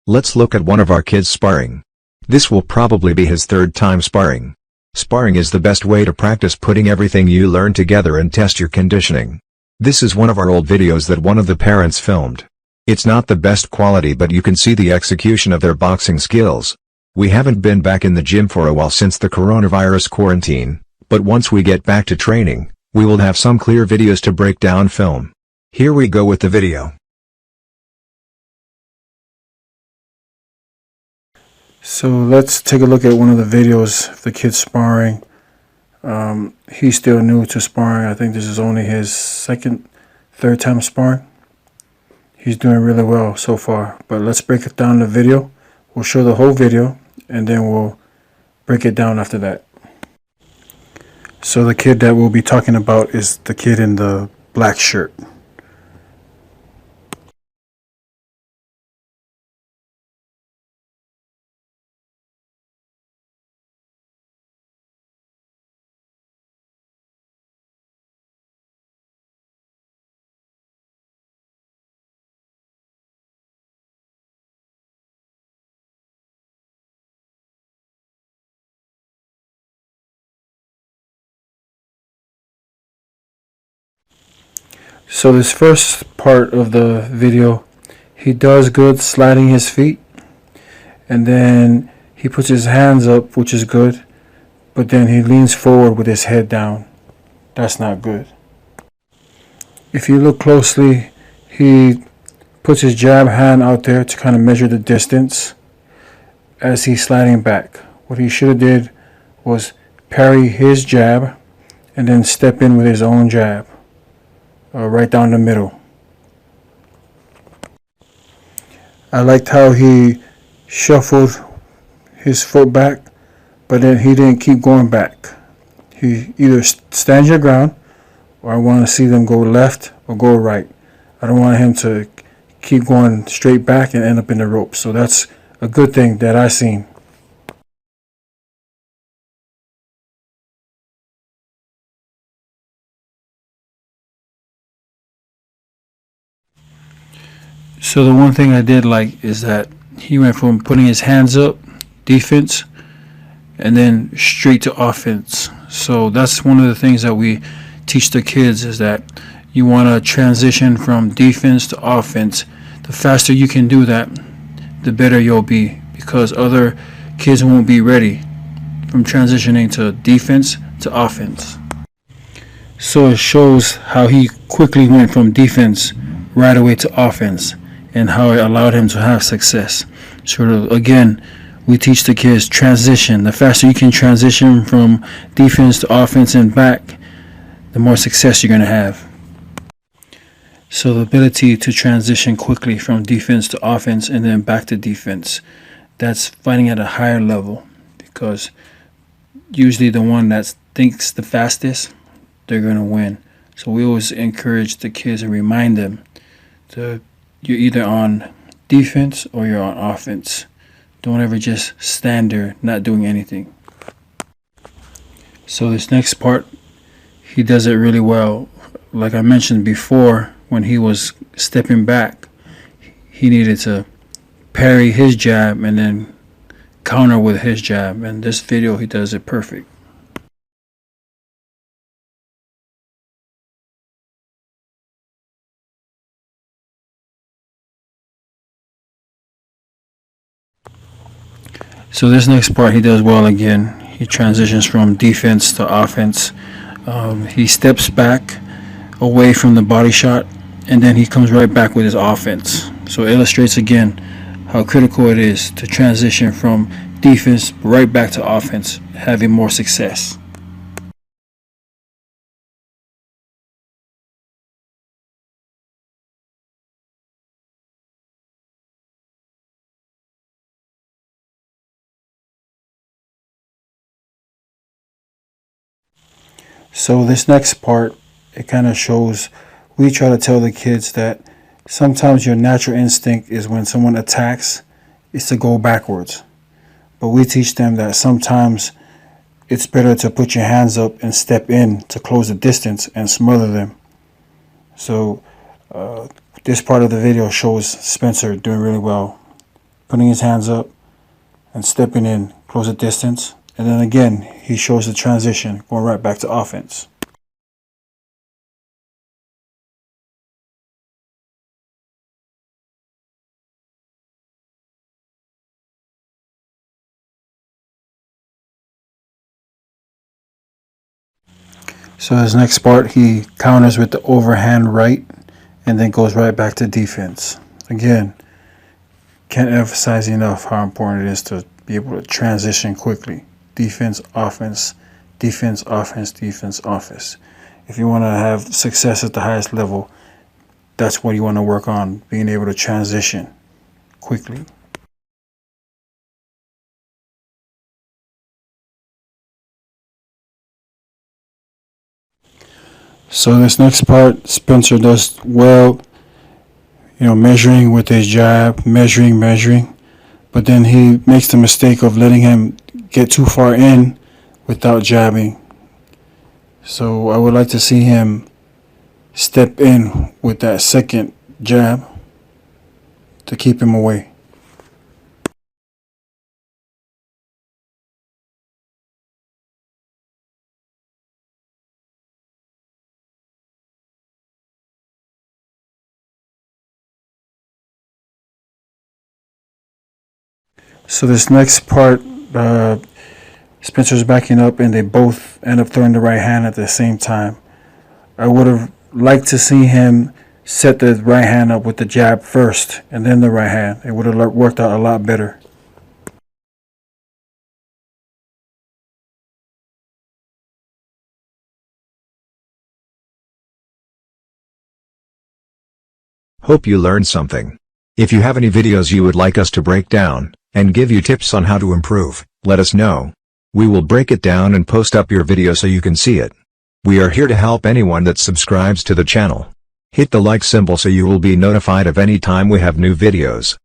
Let's look at one of our kids sparring. This will probably be his third time sparring. Sparring is the best way to practice putting everything you learn together and test your conditioning. This is one of our old videos that one of the parents filmed. It's not the best quality, but you can see the execution of their boxing skills. We haven't been back in the gym for a while since the coronavirus quarantine, but once we get back to training, we will have some clear videos to break down film. Here we go with the video. So let's take a look at one of the videos of the kid sparring. He's still new to sparring. I think this is only his third time sparring. He's doing really well so far. But let's break it down in the video. We'll show the whole video and then we'll break it down after that. So the kid that we'll be talking about is the kid in the black shirt. So this first part of the video, he does good sliding his feet, and then he puts his hands up, which is good, but then he leans forward with his head down. That's not good. If you look closely, he puts his jab hand out there to kind of measure the distance as he's sliding back. What he should have did was parry his jab and then step in with his own jab. Right down the middle. I liked how he shuffled his foot back, but then he didn't keep going back. He either stands your ground, or I want to see them go left or go right. I don't want him to keep going straight back and end up in the ropes. So that's a good thing that I seen. So the one thing I did like is that he went from putting his hands up, defense, and then straight to offense. So that's one of the things that we teach the kids, is that you want to transition from defense to offense. The faster you can do that, the better you'll be, because other kids won't be ready from transitioning to defense to offense. So it shows how he quickly went from defense right away to offense, and how it allowed him to have success. So again, we teach the kids transition. The faster you can transition from defense to offense and back, the more success you're going to have. So the ability to transition quickly from defense to offense and then back to defense, that's fighting at a higher level, because usually the one that thinks the fastest, they're going to win. So we always encourage the kids and remind them to you're either on defense or you're on offense. Don't ever just stand there not doing anything. So this next part, he does it really well. Like I mentioned before, when he was stepping back, he needed to parry his jab and then counter with his jab. And this video, he does it perfect. So this next part he does well again. He transitions from defense to offense. He steps back away from the body shot, and then he comes right back with his offense. So it illustrates again how critical it is to transition from defense right back to offense, having more success. So this next part, it kind of shows, we try to tell the kids that sometimes your natural instinct is when someone attacks, is to go backwards. But we teach them that sometimes it's better to put your hands up and step in to close the distance and smother them. So this part of the video shows Spencer doing really well, putting his hands up and stepping in, close a distance. And then again, he shows the transition, going right back to offense. So his next part, he counters with the overhand right and then goes right back to defense. Again, can't emphasize enough how important it is to be able to transition quickly. Defense, offense, defense, offense, defense, offense. If you want to have success at the highest level, that's what you want to work on, being able to transition quickly. So this next part, Spencer does well, measuring with his jab, measuring, but then he makes the mistake of letting him get too far in without jabbing. So I would like to see him step in with that second jab to keep him away. So this next part, Spencer's backing up and they both end up throwing the right hand at the same time. I would have liked to see him set the right hand up with the jab first and then the right hand. It would have worked out a lot better. Hope you learned something. If you have any videos you would like us to break down, and give you tips on how to improve, let us know. We will break it down and post up your video so you can see it. We are here to help anyone that subscribes to the channel. Hit the like symbol so you will be notified of any time we have new videos.